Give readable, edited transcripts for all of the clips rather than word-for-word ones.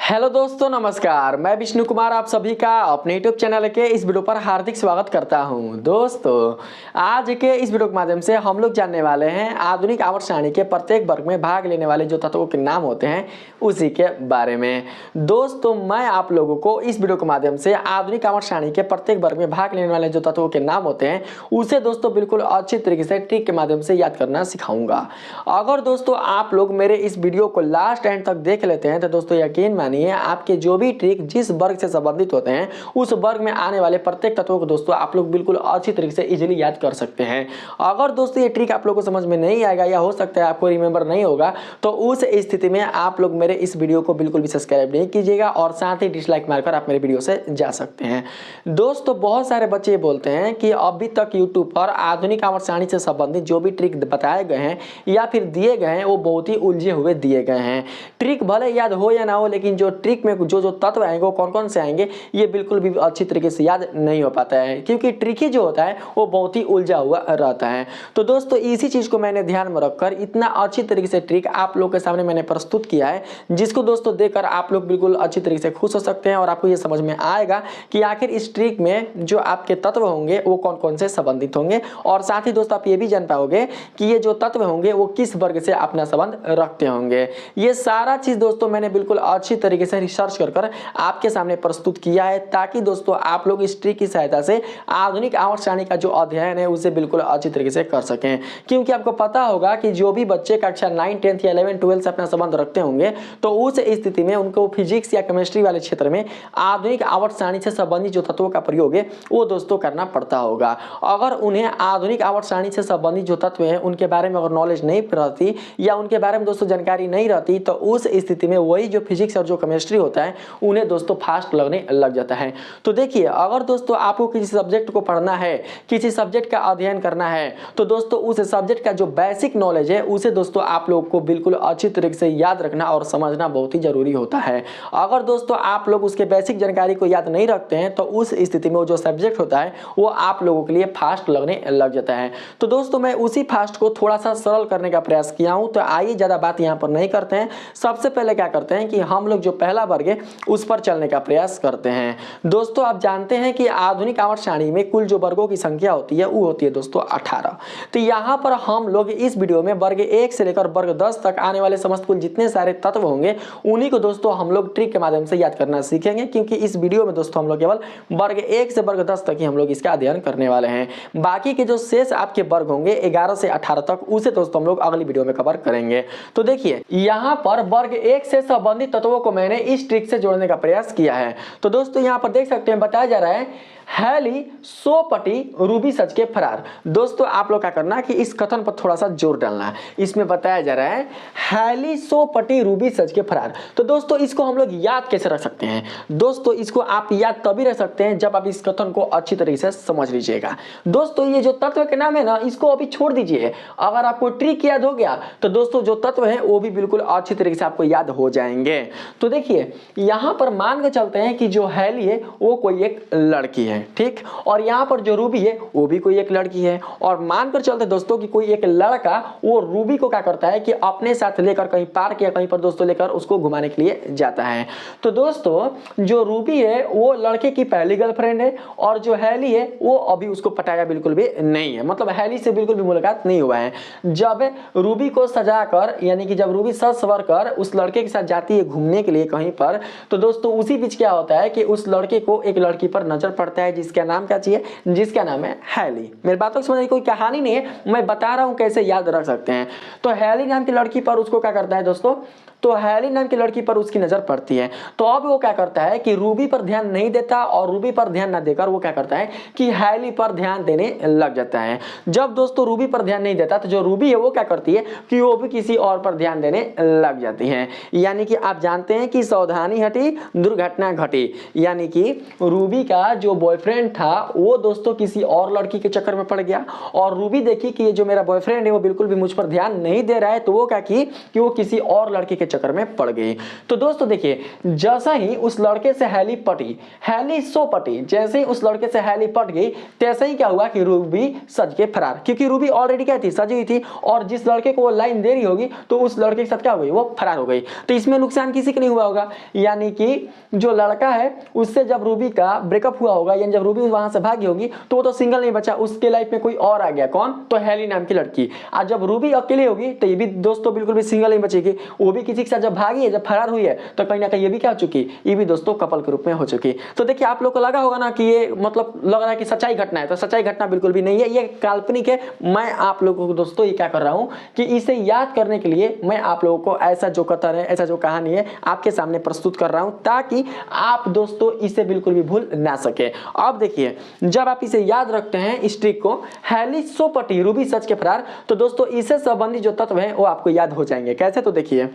Hello दोस्तों, नमस्कार। मैं विष्णु कुमार आप सभी का अपने यूट्यूब चैनल के इस वीडियो पर हार्दिक स्वागत करता हूं। दोस्तों, आज के इस वीडियो के माध्यम से हम लोग जानने वाले हैं आधुनिक आवर्त सारणी के प्रत्येक वर्ग में भाग लेने वाले जो तत्वों के नाम होते हैं उसी के बारे में। दोस्तों, मैं आप लोगों को इस वीडियो के माध्यम से आधुनिक आवर्त सारणी के प्रत्येक वर्ग में भाग लेने वाले जो तत्वों के नाम होते हैं उसे दोस्तों बिल्कुल अच्छी तरीके से ट्रिक के माध्यम से याद करना सिखाऊंगा। अगर दोस्तों आप लोग मेरे इस वीडियो को लास्ट एंड तक देख लेते हैं तो दोस्तों यकीन मानिए आपके जो भी ट्रिक जिस वर्ग से संबंधित होते हैं उस वर्ग में आने वाले प्रत्येक तत्वों को दोस्तों आप लोग बिल्कुल अच्छी तरीके से इजीली याद कर सकते हैं। अगर दोस्तों ये ट्रिक आप लोगों को समझ में नहीं आएगा या हो सकता है आपको रिमेंबर नहीं होगा तो उस स्थिति में आप लोग मेरे इस वीडियो को बिल्कुल भी सब्सक्राइब नहीं कीजिएगा और साथ ही डिसलाइक मारकर आप मेरे वीडियो से जा सकते हैं। दोस्तों, बहुत सारे बच्चे बोलते हैं कि अभी तक यूट्यूब पर आधुनिक आवर्त सारणी से संबंधित जो भी ट्रिक बताए गए हैं या फिर दिए गए हैं वो बहुत ही उलझे हुए दिए गए हैं। ट्रिक भले याद हो या ना हो, लेकिन जो ट्रिक में जो जो तत्व आएंगे वो कौन कौन से आएंगे ये बिल्कुल भी अच्छी तरीके से याद नहीं हो पाता है, क्योंकि ट्रिक ही जो होता है वो बहुत ही उलझा हुआ रहता है। तो दोस्तों, इसी चीज को मैंने ध्यान में रखकर इतना अच्छी तरीके से ट्रिक आप लोग के सामने मैंने प्रस्तुत किया है, जिसको दोस्तों देखकर आप लोग बिल्कुल अच्छी तरीके से खुश हो सकते हैं और आपको ये समझ में आएगा कि आखिर इस ट्रिक में जो आपके तत्व होंगे वो कौन कौन से संबंधित होंगे, और साथ ही दोस्तों आप ये भी जान पाओगे कि ये जो तत्व होंगे वो किस वर्ग से अपना संबंध रखते होंगे। ये सारा चीज दोस्तों मैंने बिल्कुल अच्छी तरीके से रिसर्च कर आपके सामने प्रस्तुत किया है, ताकि दोस्तों आप लोग इस ट्रिक की सहायता से आधुनिक आवर्त सारणी का जो अध्ययन है उसे बिल्कुल अच्छी तरीके से कर सकें। क्योंकि आपको पता होगा कि जो भी बच्चे कक्षा 9, 10 या 11, 12 से अपना संबंध रखते होंगे तो उस स्थिति में उनको फिजिक्स या केमिस्ट्री वाले क्षेत्र में आधुनिक आवर्त सारणी से संबंधित जो तत्वों का प्रयोग है वो दोस्तों करना पड़ता होगा। अगर उन्हें आधुनिक आवर्त सारणी से संबंधित जो तत्व हैं उनके बारे में अगर नॉलेज नहीं रहती या उनके बारे में दोस्तों जानकारी नहीं रहती तो उस स्थिति में वही जो फिजिक्स और जो केमिस्ट्री होता है उन्हें दोस्तों फास्ट लगने लग जाता है। तो देखिए, अगर दोस्तों आपको किसी सब्जेक्ट को पढ़ना है, किसी सब्जेक्ट का अध्ययन करना है, तो दोस्तों उस सब्जेक्ट का जो बेसिक नॉलेज है उसे दोस्तों आप लोग को बिल्कुल अच्छी तरीके से याद रखना और समझना बहुत ही जरूरी होता है। अगर दोस्तों आप लोग उसके बेसिक जानकारी को याद नहीं रखते हैं तो उस स्थिति में वो जो सब्जेक्ट होता है वो आप लोगों के लिए फास्ट लगने लग जाता है। तो दोस्तों मैं उसी फास्ट को थोड़ा सा सरल करने का प्रयास किया हूं। तो आइए ज्यादा बात यहां पर नहीं करते हैं, सबसे पहले क्या करते हैं कि हम लोग जो पहला वर्ग है उस पर चलने का प्रयास करते हैं। दोस्तों आप जानते हैं कि आधुनिक आवर्त सारणी में कुल जो वर्गों की संख्या होती है वो होती है दोस्तों 18। तो यहाँ पर हम लोग इस वीडियो में वर्ग 1 से लेकर वर्ग 10 तक आने वाले समस्त कुल जितने सारे तत्व होंगे उन्हीं को दोस्तों हम लोग ट्रिक के माध्यम से याद करना सीखेंगे, क्योंकि इस वीडियो में दोस्तों हम लोग केवल वर्ग 1 से वर्ग 10 तक ही हम लोग इसका अध्ययन करने वाले हैं। बाकी के जो शेष आपके वर्ग होंगे 11 से 18 तक उसे दोस्तों हम लोग अगली वीडियो में कवर करेंगे। तो देखिए, यहाँ पर वर्ग 1 से संबंधित तत्वों को मैंने इस ट्रिक से जोड़ने का प्रयास किया है। तो दोस्तों यहाँ पर देख सकते हैं बताया जा रहा है हैली सोपटी रूबी सच के फरार। दोस्तों आप लोग क्या करना है कि इस कथन पर थोड़ा सा जोर डालना है। इसमें बताया जा रहा है हैली सोपटी रूबी सच के फरार। तो दोस्तों इसको हम लोग याद कैसे रख सकते हैं? दोस्तों इसको आप याद तभी रख सकते हैं जब आप इस कथन को अच्छी तरीके से समझ लीजिएगा। दोस्तों ये जो तत्व के नाम है ना, इसको अभी छोड़ दीजिए। अगर आपको ट्रिक याद हो गया तो दोस्तों जो तत्व है वो भी बिल्कुल अच्छी तरीके से आपको याद हो जाएंगे। तो देखिए, यहां पर मान के चलते हैं कि जो हैली है वो कोई एक लड़की है, ठीक, और यहाँ पर जो रूबी है वो भी कोई एक लड़की है, और मानकर चलते दोस्तों कि कोई एक लड़का वो रूबी को क्या करता है कि अपने साथ लेकर कहीं पार्क या कहीं पर दोस्तों लेकर उसको घुमाने के लिए जाता है। तो दोस्तों जो रूबी है वो लड़के की पहली गर्लफ्रेंड है, और जो हैली है वो अभी उसको पटाया बिल्कुल भी नहीं है, मतलब हैली से बिल्कुल भी मुलाकात नहीं हुआ है। जब रूबी को सजाकर यानी कि जब रूबी सज सवर कर उस लड़के के साथ जाती है घूमने के लिए कहीं पर, तो दोस्तों उसी बीच क्या होता है कि उस लड़के को एक लड़की पर नजर पड़ता है जिसका नाम क्या चाहिए, जिसका नाम है हैली। मेरी बातों को समझने की कोई कहानी नहीं है, मैं बता रहा हूं कैसे याद रख सकते हैं। तो हैली नाम की लड़की पर उसको क्या करता है दोस्तों, तो हैली नाम की लड़की पर उसकी नजर पड़ती है। तो अब वो क्या करता है कि रूबी पर ध्यान नहीं देता, और रूबी पर ध्यान ना देकर वो क्या करता है कि हैली पर ध्यान देने लग जाता है। जब दोस्तों रूबी पर ध्यान नहीं देता तो जो रूबी है वो क्या करती है कि वो भी किसी और पर ध्यान देने लग जाती है। यानी कि आप जानते हैं कि सावधानी हटी दुर्घटना घटी, यानी कि रूबी का जो बॉयफ्रेंड था वो दोस्तों किसी और लड़की के चक्कर में पड़ गया, और रूबी देखी कि ये जो मेरा बॉयफ्रेंड है वो बिल्कुल भी मुझ पर ध्यान नहीं दे रहा है, तो वो क्या की कि वो किसी और लड़के के चक्कर में पड़ गई। तो दोस्तों देखिए, जैसा ही उस लड़के से हैली पटी, हैली सो पटी, जैसे ही उस लड़के से हैली पट गई, तैसे ही क्या हुआ कि रूबी सज के फरार, क्योंकि रूबी ऑलरेडी क्या थी, सजी हुई थी, और जिस लड़के को वो लाइन दे रही होगी तो उस लड़के के साथ क्या हो गई, वो फरार हो गई। तो इसमें नुकसान किसी का नहीं हुआ होगा, यानी कि जो लड़का है उससे जब रूबी का ब्रेकअप हुआ होगा, यानी जब रूबी वहां से भागी होगी तो वो तो सिंगल नहीं बचा, उसके लाइफ में कोई और आ गया, कौन, तो हैली नाम की लड़की। आज जब रूबी अकेली होगी तो ये भी दोस्तों बिल्कुल भी सिंगल नहीं बचेगी, वो भी किसी के साथ जब भागी है, जब फरार हुई है, तो कहीं ना कहीं ये भी क्या हो चुकी, ये भी दोस्तों कपल के रूप में हो चुकी। तो देखिए आप लोग को लगा होगा ना कि ये मतलब लग रहा है कि सच्चाई घटना है, तो सच्चाई घटना बिल्कुल भी नहीं है, ये काल्पनिक है। मैं आप लोगों को दोस्तों ये क्या कर रहा हूं कि इसे याद करने के लिए मैं आप लोगों को ऐसा जो कथन है, ऐसा जो कहानी है आपके सामने प्रस्तुत कर रहा हूं, ताकि आप दोस्तों इसे बिल्कुल भी भूल ना सके। अब देखिए, जब आप इसे याद रखते हैं इस ट्रिक को, हैली सो पटी रूबी सच के फरार, तो दोस्तों इससे संबंधित जो तत्व हैं वो आपको याद हो जाएंगे। कैसे, तो देखिए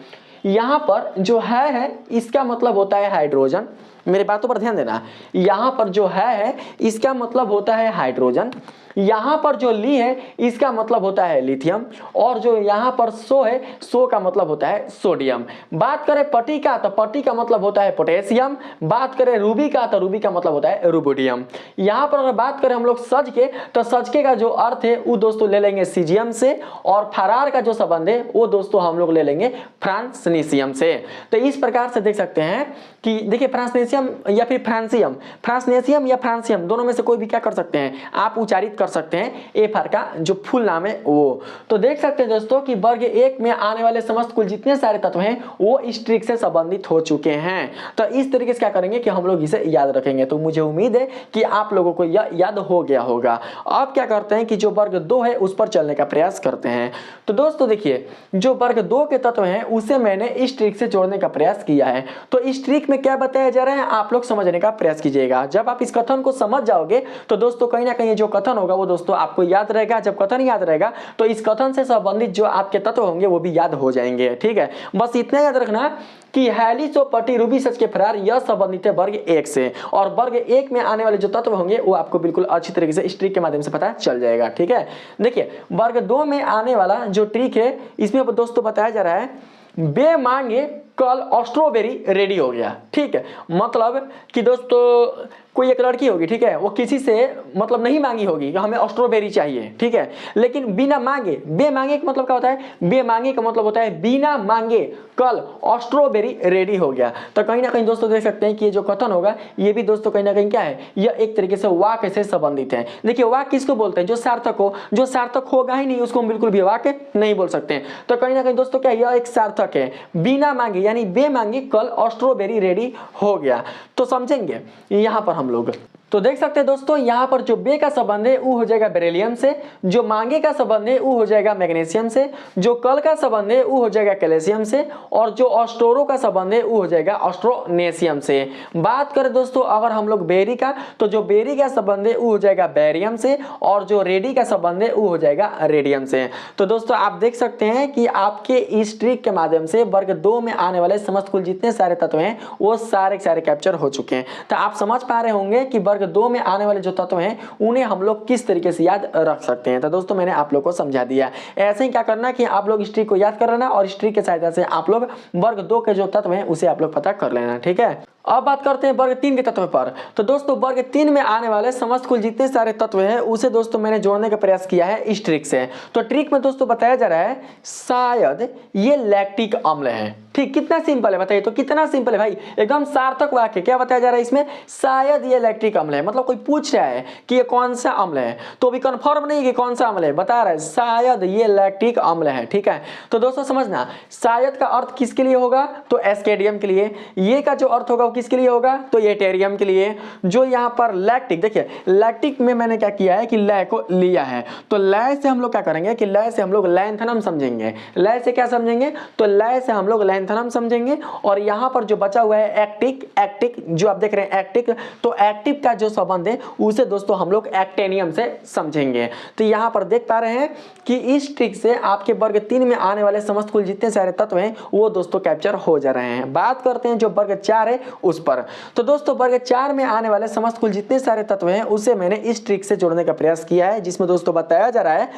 यहां पर जो है इसका मतलब होता है हाइड्रोजन, मेरी बातों पर ध्यान देना, यहां पर जो है इसका मतलब होता है हाइड्रोजन, यहां पर जो ली है इसका मतलब होता है लिथियम, और जो यहां पर सो है, सो का मतलब होता है सोडियम। बात करें पटी का तो पटी का मतलब होता है पोटेशियम, बात करें रूबी का तो रूबी का मतलब होता है रुबिडियम। यहां पर अगर बात करें हम लोग सज के, तो सज के का जो अर्थ है वो दोस्तों ले लेंगे सीजियम से, और फरार का जो संबंध है वो दोस्तों हम लोग ले लेंगे फ्रांसनेसियम से। तो इस प्रकार से देख सकते हैं कि देखिए फ्रांसनेसियम या फिर फ्रांसियम, फ्रांसनेसियम या फ्रांसियम दोनों में से कोई भी क्या कर सकते हैं, आप उच्चारित कर सकते हैं एफआर का जो फुल नाम है वो। तो देख सकते हैं दोस्तों कि वर्ग 1 में आने वाले समस्त कुल जितने सारे तत्व हैं वो इस ट्रिक से संबंधित हो चुके हैं। तो इस तरीके से क्या करेंगे कि हम लोग इसे याद रखेंगे। तो मुझे उम्मीद है कि आप लोगों को यह याद हो गया होगा। अब क्या करते हैं कि जो वर्ग 2 है उस पर चलने का प्रयास करते हैं। तो दोस्तों देखिए, जो वर्ग 2 के तत्व हैं उसे मैंने इस ट्रिक से जोड़ने का प्रयास किया है। तो इस ट्रिक में क्या बताया जा रहा है आप लोग समझने का प्रयास कीजिएगा। जब आप इस कथन को समझ जाओगे तो दोस्तों कहीं ना कहीं जो कथन होगा वो दोस्तों आपको याद रहेगा। जब कथन याद रहेगा तो इस कथन से संबंधित जो आपके तत्व होंगे वो भी याद हो जाएंगे। ठीक है, बस इतना याद रखना कि हैली सो पटी रूबी सच के फरार यह संबंधित है वर्ग 1 से, और वर्ग 1 में आने वाले जो तत्व होंगे वो आपको बिल्कुल अच्छी तरीके से इस ट्रिक के माध्यम से पता चल जाएगा। ठीक है, देखिए वर्ग 2 में आने वाला जो ट्रिक है इसमें दोस्तों बताया जा रहा है बे मांगे कल स्ट्रॉबेरी रेडी हो गया। ठीक है, मतलब कि दोस्तों कोई एक लड़की होगी, ठीक है, वो किसी से मतलब नहीं मांगी होगी कि हमें स्ट्रॉबेरी चाहिए, ठीक है, लेकिन बिना मांगे, बे मांगे का मतलब क्या होता है, बे मांगे का मतलब होता है बिना मांगे कल स्ट्रॉबेरी रेडी हो गया। तो कहीं ना कहीं दोस्तों देख सकते हैं कि ये जो कथन होगा ये भी दोस्तों कहीं ना कहीं क्या है, यह एक तरीके से वाक्य से संबंधित है। देखिए वाक्य किसको बोलते हैं, जो सार्थक हो, जो सार्थक होगा ही नहीं उसको हम बिल्कुल भी वाक्य नहीं बोल सकते। तो कहीं ना कहीं दोस्तों क्या यह एक सार्थक है, बिना मांगे यानी बे मांगे कल स्ट्रॉबेरी रेडी हो गया। तो समझेंगे यहां पर हम लोग, तो देख सकते हैं दोस्तों यहाँ पर जो बे का संबंध है वो हो जाएगा बेरिलियम से, जो मांगे का संबंध है वो हो जाएगा मैग्नीशियम से, जो कल का संबंध है वो हो जाएगा कैल्शियम से, और जो ऑस्ट्रोरो का संबंध है वो हो जाएगा ऑस्ट्रोनेशियम से। बात करें दोस्तों अगर हम लोग बेरी का, तो जो बेरी का संबंध है वो हो जाएगा बैरियम से, और जो रेडी का संबंध है वो हो जाएगा रेडियम से। तो दोस्तों आप देख सकते हैं कि आपके इस ट्रिक के माध्यम से वर्ग 2 में आने वाले समस्त कुल जितने सारे तत्व हैं वो सारे कैप्चर हो चुके हैं। तो आप समझ पा रहे होंगे कि वर्ग 2 में आने वाले जो तत्व हैं उन्हें हम लोग किस तरीके से याद रख सकते हैं। तो दोस्तों मैंने आप लोग को समझा दिया। ऐसे ही क्या करना कि आप लोग इस ट्रिक को याद कर लेना, और इस ट्रिक की सहायता से आप लोग वर्ग 2 के जो तत्व हैं उसे आप लोग पता कर लेना। ठीक है, अब बात करते हैं वर्ग 3 के तत्व पर। तो दोस्तों वर्ग 3 में आने वाले समस्त कुल जितने सारे तत्व हैं उसे दोस्तों मैंने जोड़ने का प्रयास किया है इस ट्रिक से। तो ट्रिक में दोस्तों बताया जा रहा है शायद ये लैक्टिक अम्ल है। ठीक, कितना सिंपल है बताइए, तो कितना सिंपल है भाई, एकदम सार्थक वाक्य। क्या बताया जा रहा है इसमें, शायद ये लैक्टिक अम्ल है, मतलब कोई पूछ रहा है कि ये कौन सा अम्ल है, तो अभी कंफर्म नहीं कि कौन सा अम्ल है, बता रहा है शायद ये लैक्टिक अम्ल है। ठीक है, तो दोस्तों समझना शायद का अर्थ किसके लिए होगा, तो एस्केडियम के लिए। ये का जो अर्थ होगा वो किसके लिए होगा, तो ये टेरियम के लिए। जो यहाँ पर लैक्टिक, देखिए लैक्टिक में मैंने क्या किया है कि लय को लिया है, तो लय से हम लोग क्या करेंगे कि लय से हम लोग लैंथनम समझेंगे। लय से क्या समझेंगे, तो लय से हम लोग लैंथनम समझेंगे। और यहाँ पर जो बचा हुआ है एक्टिक, एक्टिक जो आप देख रहे हैं एक्टिक, तो एक्टिव का जो संबंध है उसे दोस्तों हम लोग एक्टेनियम से समझेंगे। तो यहाँ पर देख पा रहे हैं कि इस ट्रिक से आपके वर्ग 3 में आने वाले समस्त कुल जितने सारे तत्व हैं वो दोस्तों कैप्चर हो जा रहे हैं। बात करते हैं जो वर्ग 4 है उस पर। तो दोस्तों वर्ग 4 में आने वाले समस्त कुल जितने सारे तत्व हैं उसे मैंने इस ट्रिक से जोड़ने का प्रयास किया है, जिसमें दोस्तों बताया जा रहा है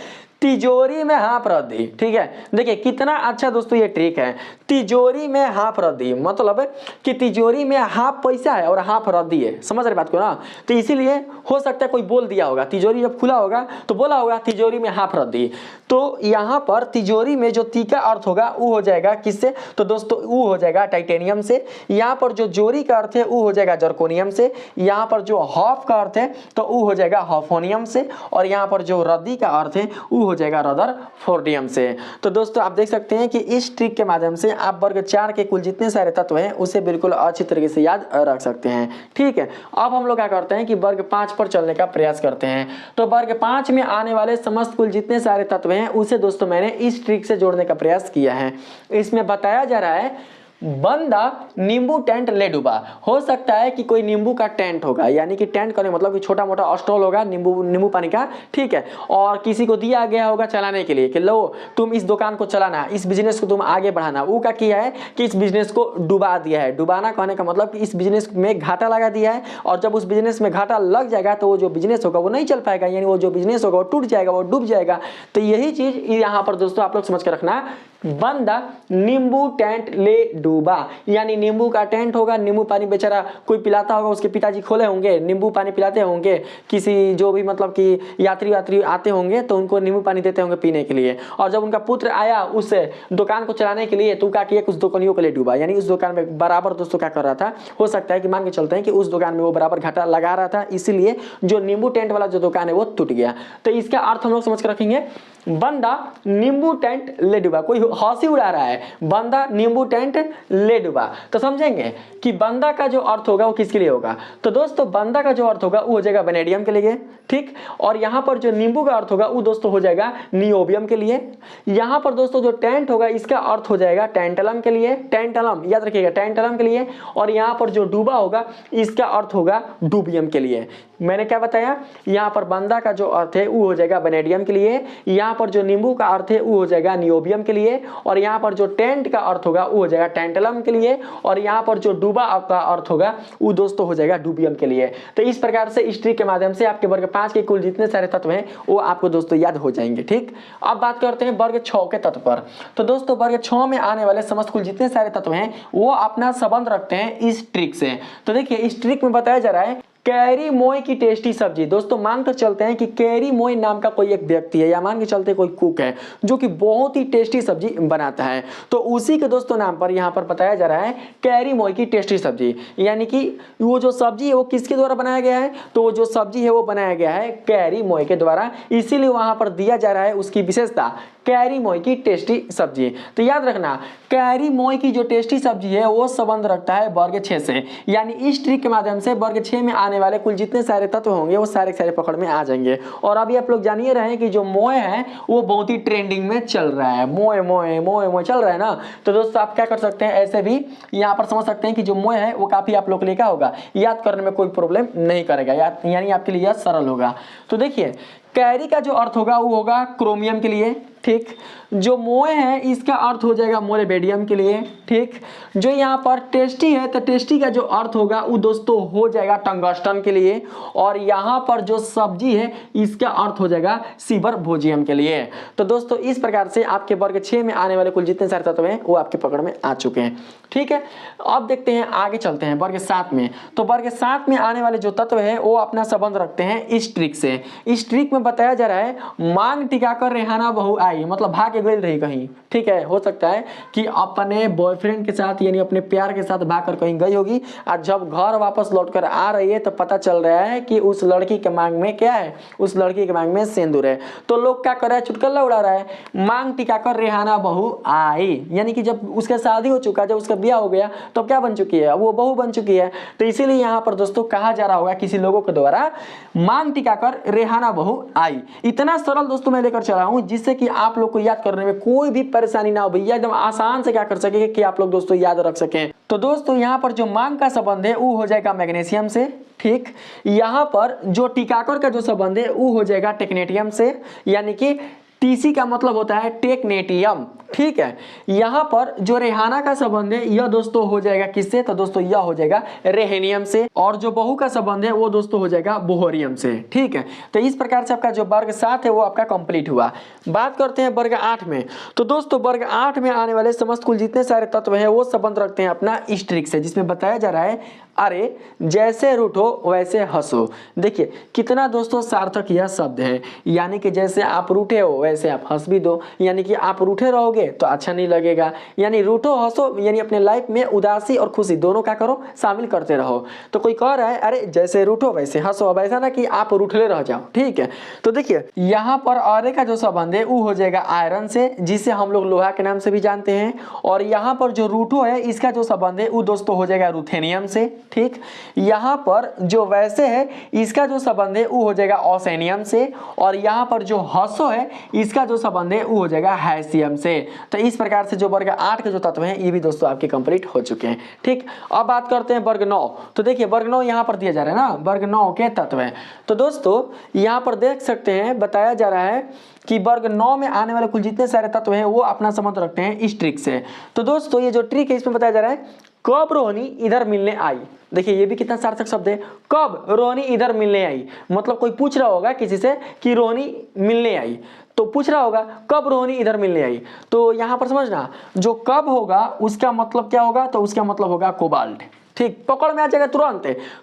तिजोरी में हाथ रख दी। ठीक है, देखिए कितना अच्छा दोस्तों ये ट्रिक है। तिजोरी में हाथ रख दी मतलब कि तिजोरी में हाफ पैसा है और हाफ रद्दी है, समझ रहे बात को ना। तो इसीलिए हो सकता है कोई बोल दिया होगा, तिजोरी जब खुला होगा तो बोला होगा तिजोरी में हाफ रद्दी। तो यहाँ पर तिजोरी में जो ती का अर्थ होगा वो हो जाएगा किससे, तो दोस्तों वो हो जाएगा टाइटेनियम से। यहाँ पर जो जोरी का अर्थ है वो हो जाएगा जर्कोनियम से। यहाँ पर जो हाफ का अर्थ है तो वो हो जाएगा हाफोनियम से। और यहाँ पर जो रद्दी का अर्थ है वो हो जाएगा रदरफोर्डियम से। तो दोस्तों आप देख सकते हैं कि इस ट्रिक के माध्यम से आप वर्ग 4 के कुल जितने सारे तत्व हैं उसे बिल्कुल अच्छी तरीके से याद रख सकते हैं। ठीक है, अब हम लोग क्या करते हैं कि वर्ग 5 पर चलने का प्रयास करते हैं। तो वर्ग 5 में आने वाले समस्त कुल जितने सारे तत्व हैं उसे दोस्तों मैंने इस ट्रिक से जोड़ने का प्रयास किया है। इसमें बताया जा रहा है बंदा नींबू टेंट ले डूबा। हो सकता है कि कोई नींबू का टेंट होगा, यानी कि टेंट का मतलब कि छोटा मोटा स्टॉल होगा नींबू पानी का। ठीक है, और किसी को दिया गया होगा चलाने के लिए कि लो तुम इस दुकान को चलाना, इस बिजनेस को तुम आगे बढ़ाना। वो क्या किया है कि इस बिजनेस को डुबा दिया है। डुबाना कहने का मतलब कि इस बिजनेस में घाटा लगा दिया है, और जब उस बिजनेस में घाटा लग जाएगा तो वो जो बिजनेस होगा वो नहीं चल पाएगा, यानी वो जो बिजनेस होगा वो टूट जाएगा, वो डूब जाएगा। तो यही चीज यहाँ पर दोस्तों आप लोग समझ कर रखना, बंदा नींबू टेंट ले डूबा, यानी नींबू का टेंट होगा, नींबू पानी बेचारा कोई पिलाता होगा, उसके पिताजी खोले होंगे, नींबू पानी पिलाते होंगे, किसी जो भी मतलब कि यात्री आते होंगे तो उनको नींबू पानी देते होंगे पीने के लिए। और जब उनका पुत्र आया उस दुकान को चलाने के लिए तो क्या किया, कुछ दुकानियों को ले डूबा, यानी उस दुकान में बराबर दोस्तों क्या कर रहा था, हो सकता है कि मान के चलते हैं कि उस दुकान में वो बराबर घाटा लगा रहा था, इसीलिए जो नींबू टेंट वाला जो दुकान है वो टूट गया। तो इसका अर्थ हम लोग समझ कर रखेंगे, बंदा नींबू टेंट ले डूबा। कोई हंसी उड़ा रहा है, बंदा नींबू टेंट ले डूबा, तो समझेंगे कि बंदा का जो अर्थ होगा वो किसके लिए होगा। तो दोस्तों बंदा का जो अर्थ होगा वो हो जाएगा वेनेडियम के लिए। ठीक, और यहाँ पर जो नींबू का अर्थ होगा वो दोस्तों हो जाएगा नियोबियम के लिए। यहाँ पर दोस्तों जो टेंट होगा इसका अर्थ हो जाएगा टेंटलम के लिए, टेंटलम याद रखिएगा, टेंटलम के लिए। और यहाँ पर जो डूबा होगा इसका अर्थ होगा डूबियम के लिए। मैंने क्या बताया, यहाँ पर बंदा का जो अर्थ है वो हो जाएगा वेनेडियम के लिए, यहाँ पर जो नींबू का अर्थ है वो हो जाएगा नियोबियम के लिए, और यहाँ पर जो टेंट का अर्थ होगा वो हो जाएगा टेंटलम के लिए, और यहाँ पर जो डूबा का अर्थ होगा वो दोस्तों हो जाएगा डूबियम के लिए। तो इस प्रकार से इस ट्रिक के माध्यम से आपके वर्ग 5 के कुल जितने सारे तत्व हैं वो आपको दोस्तों याद हो जाएंगे। ठीक, अब बात करते हैं वर्ग 6 के तत्व पर। तो दोस्तों वर्ग 6 में आने वाले समस्त कुल जितने सारे तत्व हैं वो अपना संबंध रखते हैं इस ट्रिक से। तो देखिए इस ट्रिक में बताया जा रहा है कैरी मोय की टेस्टी सब्जी। दोस्तों मान कर चलते हैं कि कैरी मोय नाम का कोई एक व्यक्ति है, या मान के चलते कोई कुक है जो कि बहुत ही टेस्टी सब्जी बनाता है। तो उसी के दोस्तों नाम पर यहाँ पर बताया जा रहा है कैरी मोय की टेस्टी सब्जी, यानी कि वो जो सब्जी है वो किसके द्वारा बनाया गया है, तो वो जो सब्जी है वो बनाया गया है कैरी मोय के द्वारा। इसीलिए वहां पर दिया जा रहा है उसकी विशेषता कैरी मोय की टेस्टी सब्जी। तो याद रखना कैरी मोय की जो टेस्टी सब्जी है वो संबंध रखता है वर्ग 6 से, यानी इस ट्रिक के माध्यम से वर्ग 6 में आने वाले कुल जितने सारे तत्व होंगे वो सारे सारे पकड़ में आ जाएंगे। और अभी आप लोग जानिए रहे हैं कि जो मोय है वो बहुत ही ट्रेंडिंग में चल रहा है, मोय मोय मोय मोय चल रहा है ना। तो दोस्तों आप क्या कर सकते हैं, ऐसे भी यहाँ पर समझ सकते हैं कि जो मोय है वो काफी आप लोग के लिए क्या होगा, याद करने में कोई प्रॉब्लम नहीं करेगा, यानी आपके लिए यह सरल होगा। तो देखिए कैरी का जो अर्थ होगा वो होगा क्रोमियम के लिए। ठीक, जो मोय है इसका अर्थ हो जाएगा मोलिबेडियम के लिए। ठीक, जो यहाँ पर टेस्टी है तो टेस्टी का जो अर्थ होगा वो दोस्तों हो जाएगा टंगस्टन के लिए, और यहाँ पर जो सब्जी है इसका अर्थ हो जाएगा सिबर भोजियम के लिए। तो दोस्तों इस प्रकार से आपके वर्ग 6 में आने वाले कुल जितने सारे तत्व हैं वो आपके पकड़ में आ चुके हैं। ठीक है, अब देखते हैं आगे चलते हैं वर्ग 7 में। तो वर्ग 7 में आने वाले जो तत्व है वो अपना संबंध रखते हैं इस ट्रिक से। इस ट्रिक में बताया जा रहा है मांग टिकाकर रेहाना बहू आई, मतलब भाग के गई रही कहीं। ठीक है, हो सकता है कि अपने बॉयफ्रेंड के साथ यानी अपने प्यार के साथ भाग कर कहीं गई होगी, और जब घर वापस लौट कर आ रही है तो पता चल रहा है कि उस लड़की के मांग में क्या है, उस लड़की के मांग में सिंदूर है। तो लोग क्या कर रहा है, चुटकुला उड़ा रहा है, मांग टिकाकर रेहाना बहू आई, यानी कि जब उसका शादी हो चुका, जब उसका ब्याह हो गया तो क्या बन चुकी है, वो बहू बन चुकी है। तो इसीलिए यहाँ पर दोस्तों कहा जा रहा होगा किसी लोगों के द्वारा मांग टिकाकर रेहाना बहू आई। इतना सरल दोस्तों मैं लेकर चला हूं जिससे कि आप लोग को याद करने में कोई भी परेशानी ना हो, भैया एकदम आसान से क्या कर सके कि आप लोग दोस्तों याद रख सकें। तो दोस्तों यहाँ पर जो मांग का संबंध है वो हो जाएगा मैग्नीशियम से। ठीक, यहाँ पर जो टिकाकर का जो संबंध है वो हो जाएगा टेक्नेटियम से, यानी कि टीसी का मतलब होता है टेकनेटियम, ठीक है। यहाँ पर जो रेहाना का संबंध है यह दोस्तों हो जाएगा किससे, तो दोस्तों यह हो जाएगा रेहेनियम से, और जो बहु का संबंध है वो दोस्तों हो जाएगा बोहरियम से, ठीक है। तो इस प्रकार से आपका जो वर्ग 7 है वो आपका कंप्लीट हुआ। बात करते हैं वर्ग 8 में। तो दोस्तों वर्ग 8 में आने वाले समस्त कुल जितने सारे तत्व हैं वो संबंध रखते हैं अपना स्ट्रिक से, जिसमें बताया जा रहा है अरे जैसे रूठो वैसे हंसो। देखिए कितना दोस्तों सार्थक यह शब्द है, यानी कि जैसे आप रूठे हो वैसे आप हंस भी दो, यानी कि आप रूठे रहोगे तो अच्छा नहीं लगेगा, यानी रूठो हंसो, यानी अपने लाइफ में उदासी और खुशी दोनों का करो, शामिल करते रहो। तो कोई कह रहा है अरे जैसे रूठो वैसे हंसो, अब ऐसा ना कि आप रूठले रह जाओ, ठीक है। तो देखिए यहाँ पर और का जो संबंध है वो हो जाएगा आयरन से, जिसे हम लोग लोहा के नाम से भी जानते हैं, और यहाँ पर जो रूठो है इसका जो संबंध है वो दोस्तों हो जाएगा रूथेनियम से, ठीक। यहाँ पर जो वैसे है इसका जो संबंध है वो हो जाएगा ओसेनियम से, और यहाँ पर जो हंसो है इसका जो संबंध है वो हो जाएगा हैसियम से। तो इस प्रकार से जो वर्ग 8 के जो तत्व हैं ये भी दोस्तों आपके कंप्लीट हो चुके हैं, ठीक। अब बात करते हैं वर्ग 9। तो देखिए वर्ग 9 यहाँ पर दिया जा रहा है ना, वर्ग 9 के तत्व हैं। तो दोस्तों यहाँ पर देख सकते हैं बताया जा रहा है कि वर्ग 9 में आने वाले कुल जितने सारे तत्व हैं वो अपना संबंध रखते हैं इस ट्रिक से। तो दोस्तों ये जो ट्रिक है इसमें बताया जा रहा है कब रोहिणी इधर मिलने आई। देखिए ये भी कितना सार्थक शब्द है, कब रोहिणी इधर मिलने आई। मतलब कोई पूछ रहा होगा किसी से कि रोहिणी मिलने आई, तो पूछ रहा होगा कब रोहिणी इधर मिलने आई। तो यहाँ पर समझना जो कब होगा उसका मतलब क्या होगा, तो उसका मतलब होगा कोबाल्ट, ठीक। पकड़ में आ जाएगा तुरंत।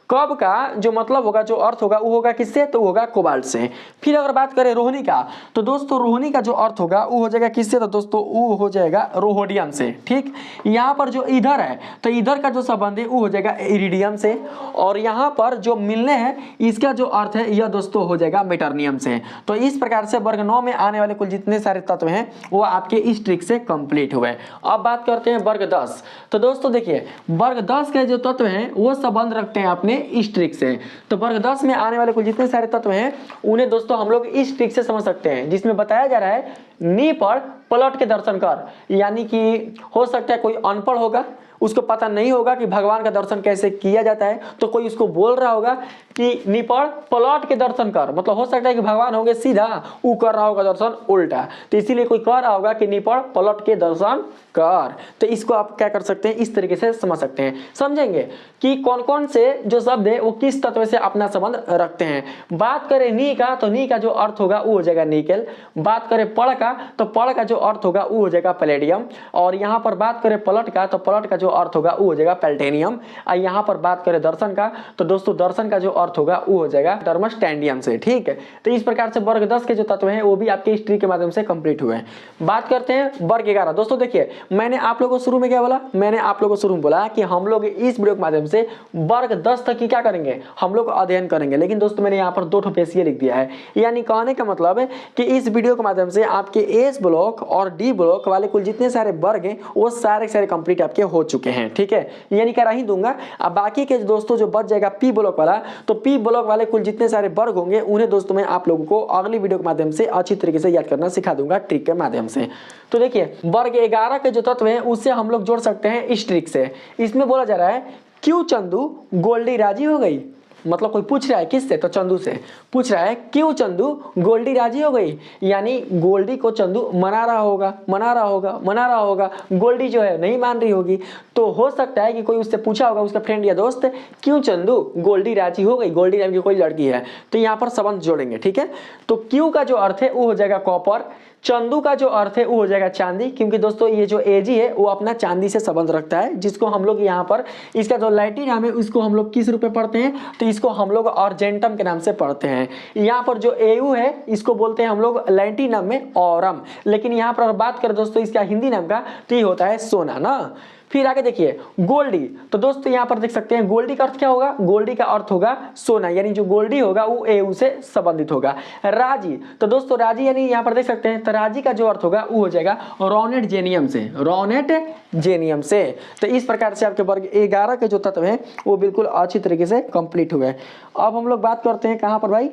कब का जो मतलब होगा, जो अर्थ होगा वो होगा किससे, तो होगा कोबाल्ट से। फिर अगर बात करें रोहिणी का, तो दोस्तों रोहिणी का जो अर्थ होगा वो हो जाएगा किससे, तो दोस्तों वो हो जाएगा रोहोडियम से, ठीक। यहाँ पर जो इधर है तो इधर का जो संबंध है वो हो जाएगा इरिडियम से, और यहाँ पर जो मिलने हैं इसका जो अर्थ है यह दोस्तों हो जाएगा मेटरनियम से। तो इस प्रकार से वर्ग 9 में आने वाले कुल जितने सारे तत्व हैं वो आपके इस ट्रिक से कंप्लीट हुए। अब बात करते हैं वर्ग 10। तो दोस्तों देखिए वर्ग 10 के जो तत्व हैं वो संबंध रखते हैं अपने इस ट्रिक से। तो वर्ग 10 में आने वाले कुल जितने सारे तत्व हैं उन्हें दोस्तों हम लोग इस ट्रिक से समझ सकते हैं, जिसमें बताया जा रहा है नी पर पलट के दर्शन कर। यानी कि हो सकता है कोई अनपढ़ होगा, उसको पता नहीं होगा कि भगवान का दर्शन कैसे किया जाता है, तो कोई उसको बोल रहा होगा कि निपड़ पलट के दर्शन कर। मतलब हो सकता है कि भगवान होंगे सीधा, वो कर रहा होगा दर्शन उल्टा, तो इसीलिए कोई कह रहा होगा कि निपड़ पलट के दर्शन कर। तो इसको आप क्या कर सकते हैं, इस तरीके से समझ सकते हैं। समझेंगे कि कौन कौन से जो शब्द है वो किस तत्व से अपना संबंध रखते हैं। बात करें नी का, तो नी का जो अर्थ होगा वो हो जाएगा निकेल। बात करें पड़ का, तो पड़ का जो अर्थ होगा वो हो जाएगा पैलेडियम। और यहाँ पर बात करें पलट का, तो पलट का जो अर्थ होगा वो हो जाएगा पैल्टेनियम। और यहाँ पर बात करें दर्शन का, तो दोस्तों दर्शन का जो अर्थ होगा वो हो जाएगा टर्मस्टैंडियम से, ठीक है। तो इस प्रकार से वर्ग 10 के जो तत्व हैं वो भी आपके इस ट्री के माध्यम से कंप्लीट हुए हैं। बात करते हैं वर्ग 11। दोस्तों देखिए मैंने आप लोगों को शुरू में क्या बोला, मैंने आप लोगों को शुरू में बोला कि हम लोग इस वीडियो के माध्यम से वर्ग 10 तक की क्या करेंगे, हम लोग अध्ययन करेंगे। लेकिन दोस्तों मैंने यहाँ पर 2 पेशिये लिख दिया है, यानी कहने का मतलब है कि इस वीडियो के माध्यम से आपके एस ब्लॉक और डी ब्लॉक वाले कुल जितने सारे वर्ग हैं वो सारे कंप्लीट आपके हो चुके हैं, ठीक है। यानी करा ही दूंगा। अब बाकी के दोस्तों जो बच जाएगा पी ब्लॉक वाला, तो पी ब्लॉक वाले कुल जितने सारे वर्ग होंगे उन्हें दोस्तों मैं आप लोगों को अगली वीडियो के माध्यम से अच्छी तरीके से याद करना सिखा दूंगा ट्रिक के माध्यम से। तो देखिए वर्ग 11 के जो तत्व हैं उससे हम लोग जोड़ सकते हैं इस ट्रिक से। इसमें बोला जा रहा है क्यों चंदू गोल्डी राजी हो गई। मतलब कोई पूछ रहा है किससे, तो चंदू से पूछ रहा है क्यों चंदू गोल्डी राजी हो गई। यानी गोल्डी को चंदू मना रहा होगा, गोल्डी जो है नहीं मान रही होगी। तो हो सकता है कि कोई उससे पूछा होगा उसका फ्रेंड या दोस्त, क्यों चंदू गोल्डी राजी हो गई, गोल्डी नाम की कोई लड़की है। तो यहाँ पर संबंध जोड़ेंगे, ठीक है। तो क्यों का जो अर्थ है वो हो जाएगा कॉपर, चंदू का जो अर्थ है वो हो जाएगा चांदी, क्योंकि दोस्तों ये जो एजी है वो अपना चांदी से संबंध रखता है, जिसको हम लोग यहाँ पर इसका जो लैटिन नाम है उसको हम लोग किस रूप में पढ़ते हैं, तो इसको हम लोग अर्जेंटम के नाम से पढ़ते हैं। यहाँ पर जो एयू है इसको बोलते हैं हम लोग लैटिन नाम में ऑरम। लेकिन यहाँ पर बात करें दोस्तों इसका हिंदी नाम का, तो ये होता है सोना ना। फिर आगे देखिए गोल्डी, तो दोस्तों यहाँ पर देख सकते हैं गोल्डी का अर्थ क्या होगा, गोल्डी का अर्थ होगा सोना, यानी जो गोल्डी होगा वो एयू से संबंधित होगा। राजी, तो दोस्तों राजी यानी यहाँ पर देख सकते हैं, तो राजी का जो अर्थ होगा वो हो जाएगा रोनेट जेनियम से, रोनेट जेनियम से। तो इस प्रकार से आपके वर्ग 11 के जो तत्व हैं वो बिल्कुल अच्छी तरीके से कंप्लीट हुए। अब हम लोग बात करते हैं कहाँ पर भाई,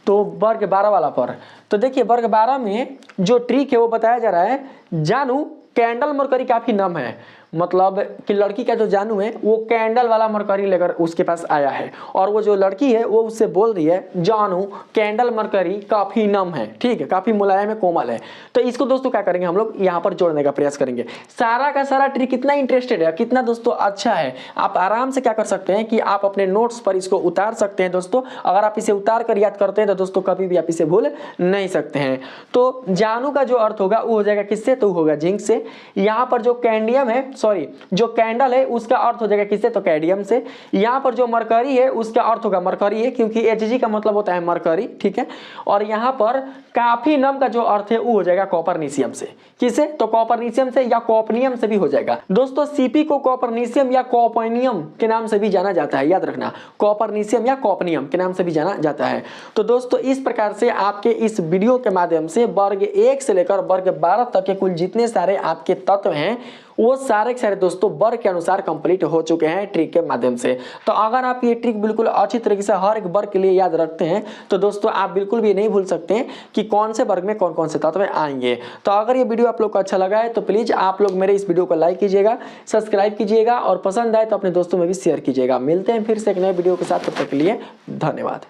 तो वर्ग 12 वाला पर। तो देखिए वर्ग 12 में जो ट्रिक है वो बताया जा रहा है जानू कैंडल मरकरी काफी नम है। मतलब कि लड़की का जो जानू है वो कैंडल वाला मरकरी लेकर उसके पास आया है, और वो जो लड़की है वो उससे बोल रही है जानू कैंडल मरकरी काफी नम है, ठीक है, काफी मुलायम है, कोमल है। तो इसको दोस्तों क्या करेंगे हम लोग यहाँ पर जोड़ने का प्रयास करेंगे। सारा का सारा ट्रिक कितना इंटरेस्टेड है, कितना दोस्तों अच्छा है, आप आराम से क्या कर सकते हैं कि आप अपने नोट्स पर इसको उतार सकते हैं दोस्तों। अगर आप इसे उतार कर याद करते हैं तो दोस्तों कभी भी आप इसे भूल नहीं सकते हैं। तो जानू का जो अर्थ होगा वो हो जाएगा किससे, तो होगा जिंक से। यहाँ पर जो कैंडियम है, सॉरी जो कैंडल है उसका अर्थ हो जाएगा किससे, तो कैडियम से। यहाँ पर जो मरकरी है उसका अर्थ होगा मरकरी है, क्योंकि Hg का मतलब होता है मरकरी, ठीक है। और यहाँ पर काफी नम का जो अर्थ है वो हो जाएगा कॉपरनीशियम से। किसे, तो कॉपरनीशियम से या कॉपनियम से भी हो जाएगा दोस्तों। Cp को कॉपरनीशियम या कॉपनियम के नाम से भी जाना जाता है, याद रखना, कॉपरनीशियम या कॉपनियम के नाम से भी जाना जाता है। तो दोस्तों इस प्रकार से आपके इस वीडियो के माध्यम से वर्ग 1 से लेकर वर्ग 12 तक के कुल जितने सारे आपके तत्व हैं वो सारे के सारे दोस्तों वर्ग के अनुसार कंप्लीट हो चुके हैं ट्रिक के माध्यम से। तो अगर आप ये ट्रिक बिल्कुल अच्छी तरीके से हर एक वर्ग के लिए याद रखते हैं तो दोस्तों आप बिल्कुल भी नहीं भूल सकते हैं कि कौन से वर्ग में कौन कौन से तत्व आएंगे। तो अगर ये वीडियो आप लोग को अच्छा लगा है तो प्लीज आप लोग मेरे इस वीडियो को लाइक कीजिएगा, सब्सक्राइब कीजिएगा और पसंद आए तो अपने दोस्तों में भी शेयर कीजिएगा। मिलते हैं फिर से एक नए वीडियो के साथ, तब तक के लिए धन्यवाद।